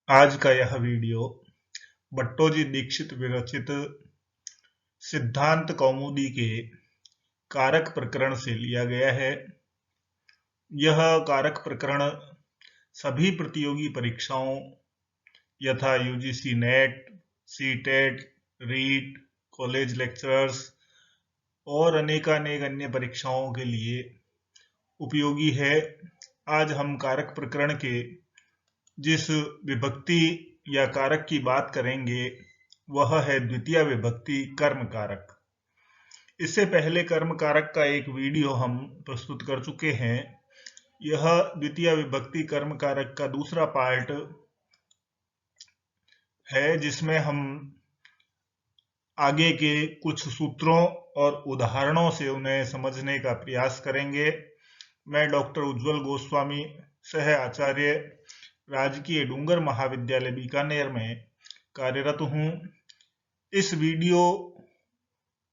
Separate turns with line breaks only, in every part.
आज का यह वीडियो भट्टोजी दीक्षित विरचित सिद्धांत कौमुदी के कारक प्रकरण से लिया गया है। यह कारक प्रकरण सभी प्रतियोगी परीक्षाओं यथा UGC NET, CTET, REET, college lecturers और अनेकानेक अन्य परीक्षाओं के लिए उपयोगी है। आज हम कारक प्रकरण के जिस विभक्ति या कारक की बात करेंगे वह है द्वितीय विभक्ति कर्म कारक। इससे पहले कर्म कारक का एक वीडियो हम प्रस्तुत कर चुके हैं। यह द्वितीय विभक्ति कर्म कारक का दूसरा पार्ट है, जिसमें हम आगे के कुछ सूत्रों और उदाहरणों से उन्हें समझने का प्रयास करेंगे। मैं डॉक्टर उज्जवल गोस्वामी, सह आचार्य, राजकीय डूंगर महाविद्यालय बीकानेर में कार्यरत हूँ। इस वीडियो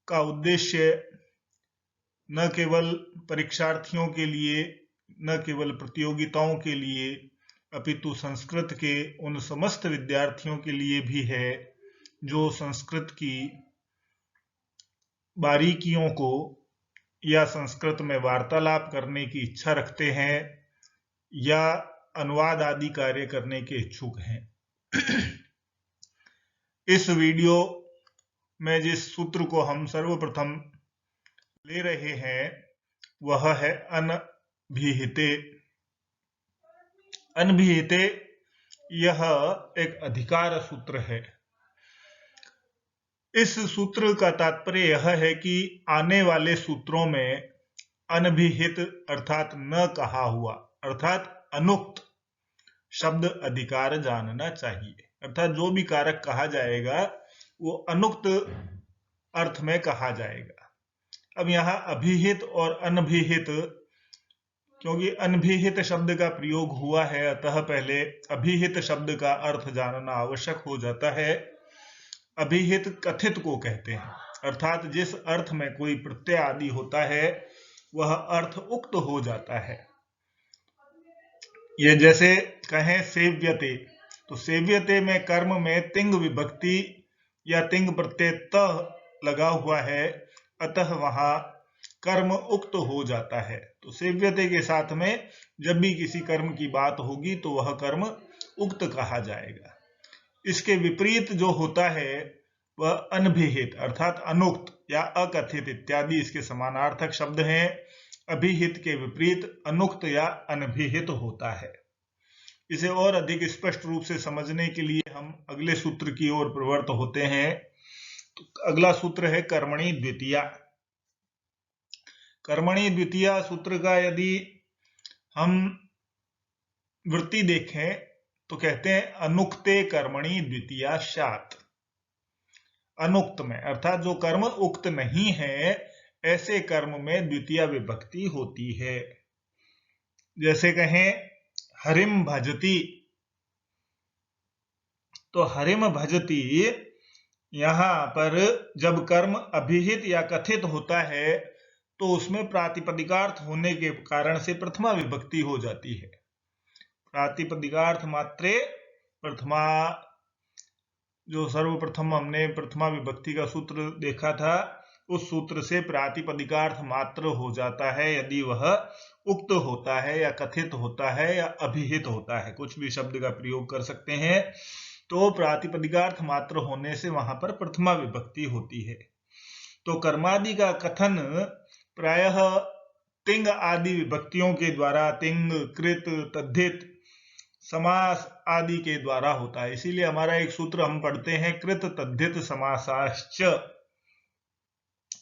का उद्देश्य न केवल परीक्षार्थियों के लिए, न केवल प्रतियोगिताओं के लिए, अपितु संस्कृत के उन समस्त विद्यार्थियों के लिए भी है जो संस्कृत की बारीकियों को या संस्कृत में वार्तालाप करने की इच्छा रखते हैं या अनुवाद आदि कार्य करने के इच्छुक हैं। इस वीडियो में जिस सूत्र को हम सर्वप्रथम ले रहे हैं वह है अनभिहिते। अनभिहिते यह एक अधिकार सूत्र है। इस सूत्र का तात्पर्य यह है कि आने वाले सूत्रों में अनभिहित अर्थात न कहा हुआ अर्थात अनुक्त शब्द अधिकार जानना चाहिए। अर्थात जो भी कारक कहा जाएगा वो अनुक्त अर्थ में कहा जाएगा। अब यहाँ अभिहित और अनभिहित, क्योंकि अनभिहित शब्द का प्रयोग हुआ है अतः पहले अभिहित शब्द का अर्थ जानना आवश्यक हो जाता है। अभिहित कथित को कहते हैं, अर्थात जिस अर्थ में कोई प्रत्यय आदि होता है वह अर्थ उक्त हो जाता है। ये जैसे कहें सेव्यते, तो सेव्यते में कर्म में तिंग विभक्ति या तिंग प्रत्यय त लगा हुआ है, अतः वहां कर्म उक्त हो जाता है। तो सेव्यते के साथ में जब भी किसी कर्म की बात होगी तो वह कर्म उक्त कहा जाएगा। इसके विपरीत जो होता है वह अनभिहित अर्थात अनुक्त या अकथित इत्यादि इसके समानार्थक शब्द हैं। अभिहित के विपरीत अनुक्त या अनभिहित होता है। इसे और अधिक स्पष्ट रूप से समझने के लिए हम अगले सूत्र की ओर प्रवृत्त होते हैं। तो अगला सूत्र है कर्मणि द्वितीया। कर्मणि द्वितीया सूत्र का यदि हम वृत्ति देखें तो कहते हैं अनुक्ते कर्मणि द्वितीया स्यात्। अनुक्त में अर्थात जो कर्म उक्त नहीं है ऐसे कर्म में द्वितीय विभक्ति होती है। जैसे कहें हरिम भजति, तो हरिम भजति यहां पर जब कर्म अभिहित या कथित होता है तो उसमें प्रातिपदिकार्थ होने के कारण से प्रथमा विभक्ति हो जाती है। प्रातिपदिकार्थ मात्रे प्रथमा, जो सर्वप्रथम हमने प्रथमा विभक्ति का सूत्र देखा था उस सूत्र से प्रातिपदिकार्थ मात्र हो जाता है यदि वह उक्त होता है या कथित होता है या अभिहित होता है। कुछ भी शब्द का प्रयोग कर सकते हैं। तो प्रातिपदिकार्थ मात्र होने से वहां पर प्रथमा विभक्ति होती है। तो कर्मादि का कथन प्रायः तिंग आदि विभक्तियों के द्वारा, तिंग, कृत, तद्धित, समास आदि के द्वारा होता है। इसीलिए हमारा एक सूत्र हम पढ़ते हैं कृत तद्धित समासाश्च।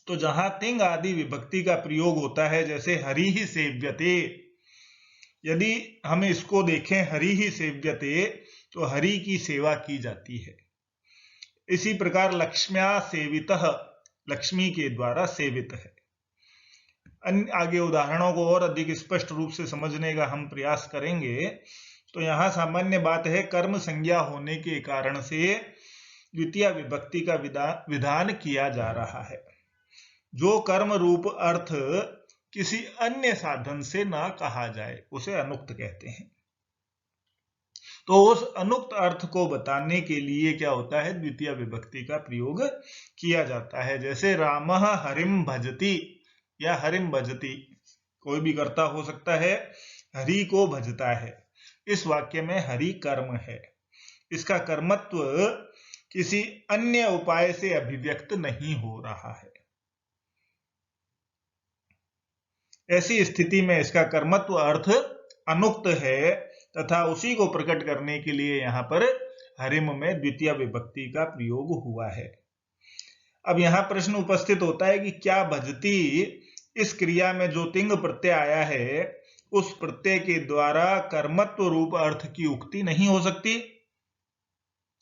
तो जहां तिंग आदि विभक्ति का प्रयोग होता है, जैसे हरि ही सेव्यते, यदि हम इसको देखें हरि ही सेव्यते तो हरि की सेवा की जाती है। इसी प्रकार लक्ष्म्या सेवितः, लक्ष्मी के द्वारा सेवित है। अन्य आगे उदाहरणों को और अधिक स्पष्ट रूप से समझने का हम प्रयास करेंगे। तो यहां सामान्य बात है कर्म संज्ञा होने के कारण से द्वितीय विभक्ति का विधान किया जा रहा है। जो कर्म रूप अर्थ किसी अन्य साधन से ना कहा जाए उसे अनुक्त कहते हैं। तो उस अनुक्त अर्थ को बताने के लिए क्या होता है, द्वितीय विभक्ति का प्रयोग किया जाता है। जैसे रामः हरिम भजति या हरिम भजति, कोई भी कर्ता हो सकता है, हरि को भजता है। इस वाक्य में हरि कर्म है, इसका कर्मत्व किसी अन्य उपाय से अभिव्यक्त नहीं हो रहा है। ऐसी स्थिति में इसका कर्मत्व अर्थ अनुक्त है तथा उसी को प्रकट करने के लिए यहां पर हरिम में द्वितीय विभक्ति का प्रयोग हुआ है। अब यहां प्रश्न उपस्थित होता है कि क्या भजती इस क्रिया में जो तिंग प्रत्यय आया है उस प्रत्यय के द्वारा कर्मत्व रूप अर्थ की उक्ति नहीं हो सकती?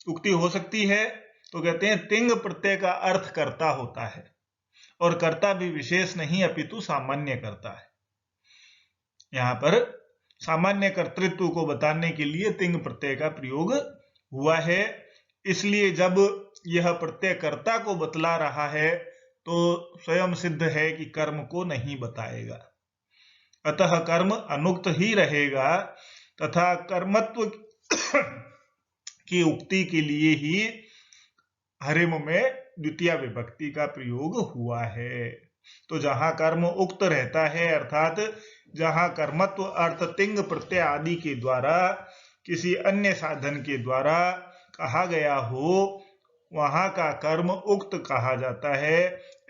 उक्ति हो सकती है। तो कहते हैं तिंग प्रत्यय का अर्थ कर्ता होता है और कर्ता भी विशेष नहीं अपितु सामान्य कर्ता है। यहां पर सामान्य कर्तृत्व को बताने के लिए तिंग प्रत्यय का प्रयोग हुआ है। इसलिए जब यह प्रत्यय कर्ता को बतला रहा है तो स्वयं सिद्ध है कि कर्म को नहीं बताएगा, अतः कर्म अनुक्त ही रहेगा तथा कर्मत्व की उक्ति के लिए ही हरिम में द्वितीय विभक्ति का प्रयोग हुआ है। तो जहां कर्म उक्त रहता है अर्थात जहां कर्मत्व अर्थ तिंग प्रत्यय आदि के द्वारा किसी अन्य साधन के द्वारा कहा गया हो वहां का कर्म उक्त कहा जाता है।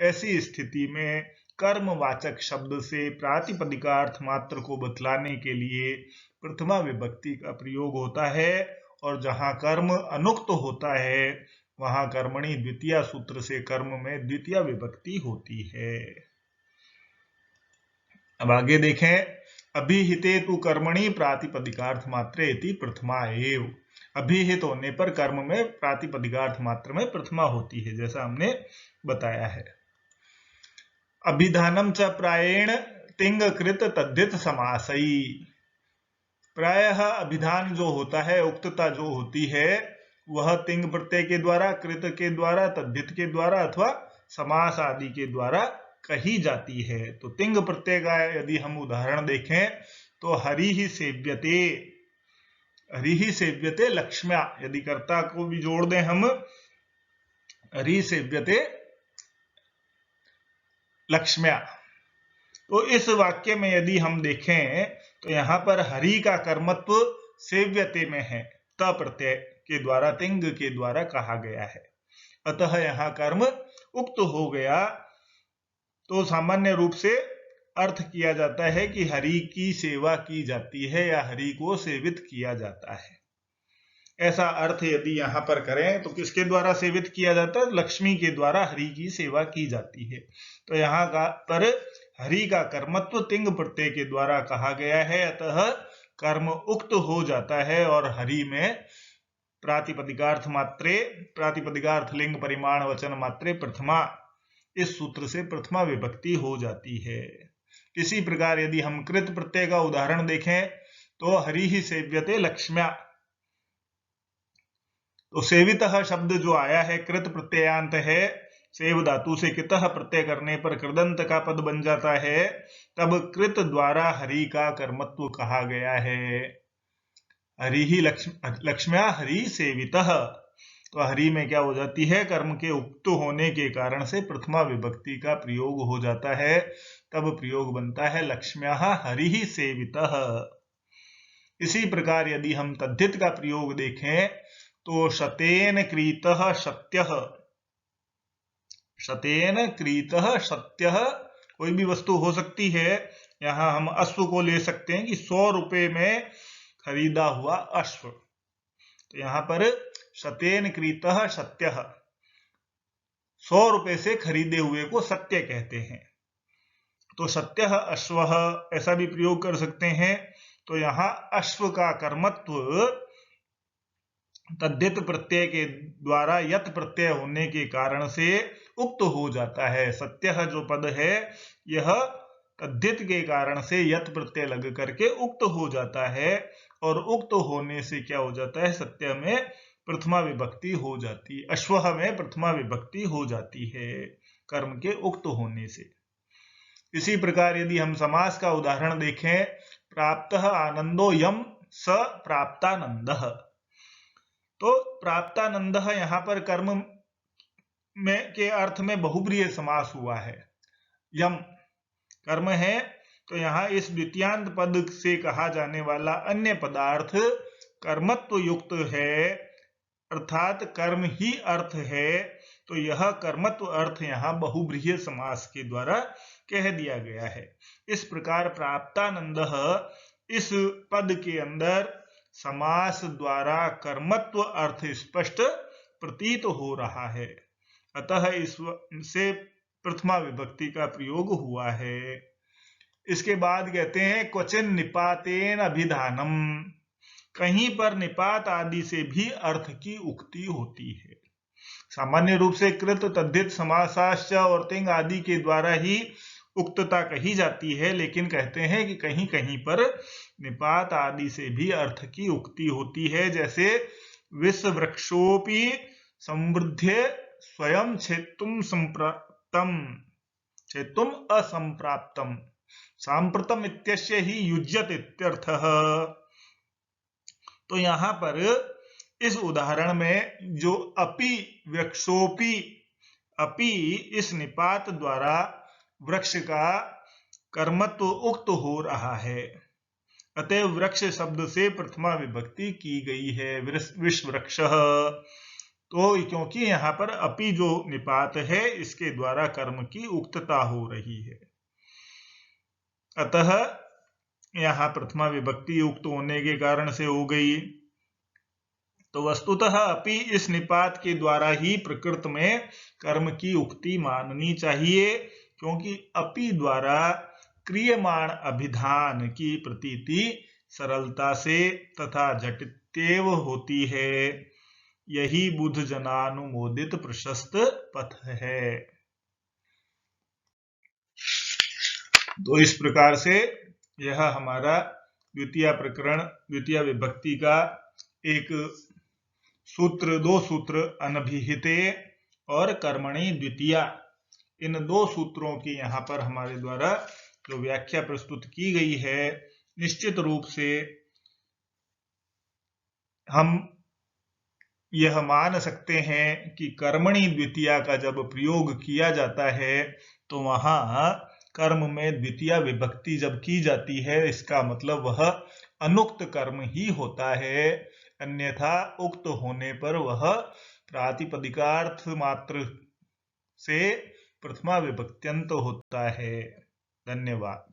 ऐसी स्थिति में कर्मवाचक शब्द से प्रातिपदिकार्थ मात्र को बतलाने के लिए प्रथमा विभक्ति का प्रयोग होता है और जहां कर्म अनुक्त होता है वहां कर्मणि द्वितीय सूत्र से कर्म में द्वितीय विभक्ति होती है। अब आगे देखें, अभिहिते तु कर्मणि प्रातिपदिकार्थ मात्रे इति प्रथमा एव। अभिहित होने पर कर्म में प्रातिपदिकार्थ मात्र में प्रथमा होती है, जैसा हमने बताया है। अभिधानम च प्रायेण तिंग कृत तद्धित समासई। प्रायः अभिधान जो होता है, उक्तता जो होती है, वह तिंग प्रत्यय के द्वारा, कृत के द्वारा, तद्धित के द्वारा अथवा समास आदि के द्वारा कही जाती है। तो तिंग प्रत्यय का यदि हम उदाहरण देखें तो हरि ही सेव्यते, हरि ही सेव्यते लक्ष्म्या, यदि कर्ता को भी जोड़ दें हम, हरि सेव्यते लक्ष्म्या, तो इस वाक्य में यदि हम देखें तो यहां पर हरि का कर्मत्व सेव्यते में है, त प्रत्यय के द्वारा, तिंग के द्वारा कहा गया है, अतः यहां कर्म उक्त हो गया। तो सामान्य रूप से अर्थ किया जाता है कि हरि की सेवा की जाती है या हरि को सेवित किया जाता है। ऐसा अर्थ यदि यहां पर करें तो किसके द्वारा सेवित किया जाता है? लक्ष्मी के द्वारा हरि की सेवा की जाती है। तो यहाँ पर हरि का कर्मत्व तिंग प्रत्यय के द्वारा कहा गया है, अतः कर्म उक्त हो जाता है और हरि में प्रातिपदिकार्थ मात्रे, प्रातिपदिकार्थ लिंग परिमाण वचन मात्रे प्रथमा, इस सूत्र से प्रथमा विभक्ति हो जाती है। इसी प्रकार यदि हम कृत प्रत्यय का उदाहरण देखें तो हरि ही सेव्यते लक्ष्म्या, तो सेवितः शब्द जो आया है कृत प्रत्ययांत है, सेव धातु से कितः प्रत्यय करने पर कृदंत का पद बन जाता है, तब कृत द्वारा हरि का कर्मत्व कहा गया है। हरि ही लक्ष्म्या हरि सेवितः, तो हरि में क्या हो जाती है? कर्म के उक्त होने के कारण से प्रथमा विभक्ति का प्रयोग हो जाता है, तब प्रयोग बनता है लक्ष्म्या हरि ही सेवितः। इसी प्रकार यदि हम तद्धित का प्रयोग देखें तो शतेन क्रीतः सत्यः, शतेन क्रीतः सत्यः कोई भी वस्तु हो सकती है। यहां हम अश्व को ले सकते हैं कि 100 रुपए में खरीदा हुआ अश्व, तो यहां पर शतेन क्रीतः सत्यः, 100 रुपए से खरीदे हुए को सत्य कहते हैं। तो सत्यः अश्वः ऐसा भी प्रयोग कर सकते हैं। तो यहां अश्व का कर्मत्व तद्धित प्रत्यय के द्वारा यत प्रत्यय होने के कारण से उक्त हो जाता है। सत्यः जो पद है यह तद्धित के कारण से यत प्रत्यय लग करके उक्त हो जाता है, और उक्त होने से क्या हो जाता है? सत्य में प्रथमा विभक्ति हो जाती है, अश्वः में प्रथमा विभक्ति हो जाती है कर्म के उक्त होने से। इसी प्रकार यदि हम समास का उदाहरण देखें, प्राप्तः आनंदो यम स प्राप्तानंदः। तो प्राप्तानंदः यहाँ पर कर्म में के अर्थ में बहुब्रीहि समास हुआ है। यम कर्म है, तो यहाँ इस द्वितीयांत पद से कहा जाने वाला अन्य पदार्थ कर्मत्व युक्त है, अर्थात कर्म ही अर्थ है। तो यह कर्मत्व अर्थ यहाँ बहुब्रीहि समास के द्वारा कह दिया गया है। इस प्रकार प्राप्तानंदः इस पद के अंदर समास द्वारा कर्मत्व अर्थ स्पष्ट प्रतीत हो रहा है, अतः इससे प्रथमा विभक्ति का प्रयोग हुआ है। इसके बाद कहते हैं क्वचिन निपातेन अभिधानम, कहीं पर निपात आदि से भी अर्थ की उक्ति होती है। सामान्य रूप से कृत, तद्धित, समासाश्च और तिंग आदि के द्वारा ही उक्तता कही जाती है, लेकिन कहते हैं कि कहीं कहीं पर निपात आदि से भी अर्थ की उक्ति होती है। जैसे विश्ववृक्षोपि समृद्ध्य स्वयं छेत्तुम संप्राप्तम, छेत्तुम असंप्राप्तम, सांप्रतम इत्यस्य ही युज्यत इत्यर्थः। तो यहाँ पर इस उदाहरण में जो अपि वृक्षोपि, अपि इस निपात द्वारा वृक्ष का कर्मत्व उक्त हो रहा है, अतः वृक्ष शब्द से प्रथमा विभक्ति की गई है, विश्ववृक्षः। तो क्योंकि यहाँ पर अपि जो निपात है इसके द्वारा कर्म की उक्तता हो रही है, अतः यहाँ प्रथमा विभक्ति युक्त होने के कारण से हो गई। तो वस्तुतः अपि इस निपात के द्वारा ही प्रकृत में कर्म की उक्ति माननी चाहिए, क्योंकि अपि द्वारा क्रियमाण अभिधान की प्रतीति सरलता से तथा झटित्येव होती है। यही बुद्ध जनानुमोदित प्रशस्त पथ है। तो इस प्रकार से यह हमारा द्वितीय प्रकरण, द्वितीय विभक्ति का एक सूत्र, दो सूत्र अनभिहिते और कर्मणि द्वितीया, इन दो सूत्रों की यहाँ पर हमारे द्वारा जो व्याख्या प्रस्तुत की गई है, निश्चित रूप से हम यह मान सकते हैं कि कर्मणि द्वितीया का जब प्रयोग किया जाता है तो वहां कर्म में द्वितीय विभक्ति जब की जाती है, इसका मतलब वह अनुक्त कर्म ही होता है, अन्यथा उक्त होने पर वह प्रातिपदिकार्थ मात्र से प्रथमा विभक्त्यंत होता है। धन्यवाद।